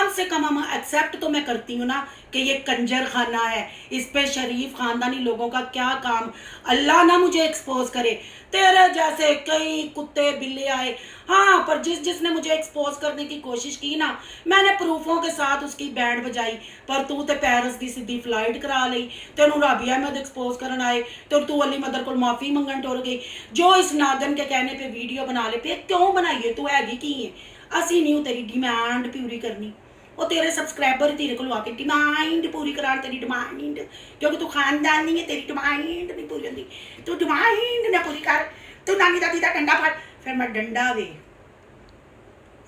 [SPEAKER 1] से कम हम एक्सेप्ट तो मैं करती हूँ ना कि ये कंजर खाना है, इस पे शरीफ खानदानी लोगों का क्या काम। अल्लाह ना मुझे एक्सपोज करे। तेरे जैसे कई कुत्ते बिल्ले आए, हाँ, पर जिसने मुझे एक्सपोज करने की कोशिश की ना, मैंने प्रूफों के साथ उसकी बैंड बजाई। पर तू तो पेरिस की सीधी फ्लाइट करा ली, तेनू राबिया अहमद एक्सपोज करन आए तो तू अली मदर को माफ़ी मंगन टुर गई। जो इस नागन के कहने पे वीडियो बना ले पे, क्यों बनाइए? तू हैगी की है? असी नहीं तेरी डिमांड पूरी करनी, वो तेरे सब्सक्राइबर तेरे को आके डिमांड पूरी करा, तेरी डिमांड, क्योंकि तू खानदानी है, तेरी डिमांड नहीं पूरी होती। तू डिमांड ना पूरी कर, तू नानी दादी का डंडा फड़, फिर मैं डंडा वे।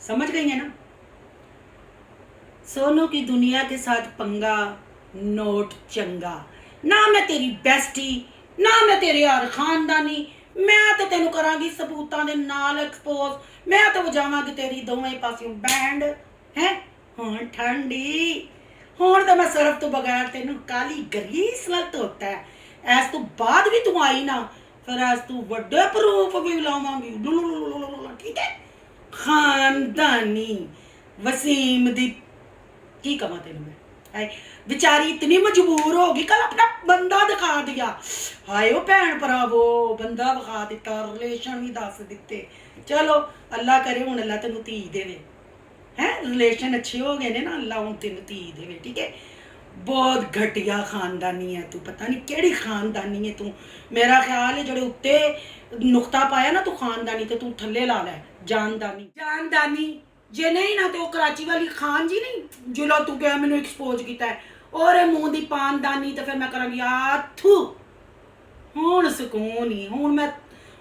[SPEAKER 1] समझ गई है ना? सोनू की दुनिया के साथ पंगा नोट चंगा। ना मैं तेरी बेस्टी, ना मैं तेरे यार खानदानी। मैं तो तेनू करांगी सबूतां दे नाल एक्सपोज। मैं तो वजावांगी तेरी दोवें पासियों बैंड है। हाँ ठंडी, हुण तो मैं सिर्फ तो बगैर तेनू काली गरीस नाल धोता है। ऐस तो बाद भी तू आई ना, फिर ऐस तू वड्डे प्रूफ भी लावांगी। ठीक है? खानदानी वसीम दी की कमा तेनू मैं। बेचारी इतनी मजबूर हो गई, कल अपना बंदा दिखा दिया। हाय ओ भैन भरावो, बंदा विखा दिता, रिलेशन भी दस दिते। चलो अल्लाह करे हुण अल्लाह तेनू धी देवे है। रिलेशन अच्छे हो गए ने ना, अल्लाह हुण तेनू धी देवे। ठीक है? बहुत घटिया खानदानी है तू, पता नहीं केड़ी खानदानी है तू। मेरा ख्याल है जेड़े उत्ते नुक्ता पाया ना तू खानदानी ते तू थल्ले ला लै जानदानी। जानदानी जे नहीं ना तो कराची वाली खान जी नहीं जिला तू क्या मैंने एक्सपोज किया है, और मुंह दी पानदानी तो फिर मैं करांगी आथू। हुण सुकून ही, हुण मैं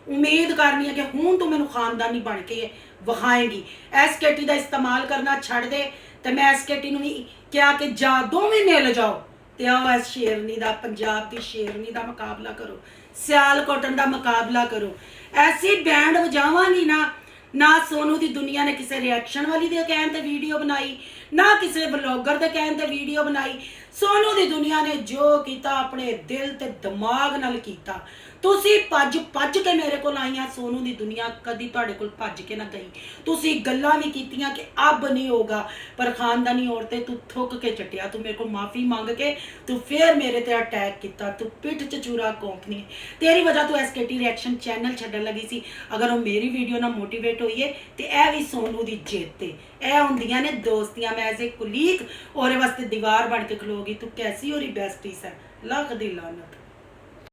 [SPEAKER 1] उम्मीद करनी है कि हुण तू मैनू खानदानी बन के विखाएगी। एसकेटी का इस्तेमाल करना छड़ दे तो मैं एसकेटी नूं भी क्या कि जा दोवें मिल जाओ ते आओ इस शेरनी का, पंजाब की शेरनी का मुकाबला करो, सियालकोटन का मुकाबला करो। ऐसी बैंड बजावांगी ना सोनू की दुनिया ने किसी रिएक्शन वाली दे कहन ते वीडियो बनाई, ना किसी ब्लॉगर दे कहन ते वीडियो बनाई। सोनू की दुनिया ने जो किया अपने दिल ते दिमाग नाल कीता। तुसी भज के मेरे को आईया, सोनू की दुनिया कदी तुहाडे कोल भज के ना गई। तुसी गल्लां भी कीतियां कि अब नहीं होगा, पर खानदानी औरतें तू थुक के चटिया, तू मेरे को माफ़ी मंग के तू फिर मेरे ते अटैक किया, तू पिठ च चूरा कोंकनी। तेरी वजह तो एसकेटी रिएक्शन चैनल छड्डन लगी सी। अगर वो मेरी वीडियो ना मोटिवेट होई है तो यह भी सोनू की जित है। यह होंदियां ने दोस्तियां। मैं एज ए कुलीग और वास्ते दीवार बन के खलो गई। तू कैसी हो रही बेस्टी है? लख दी लानत।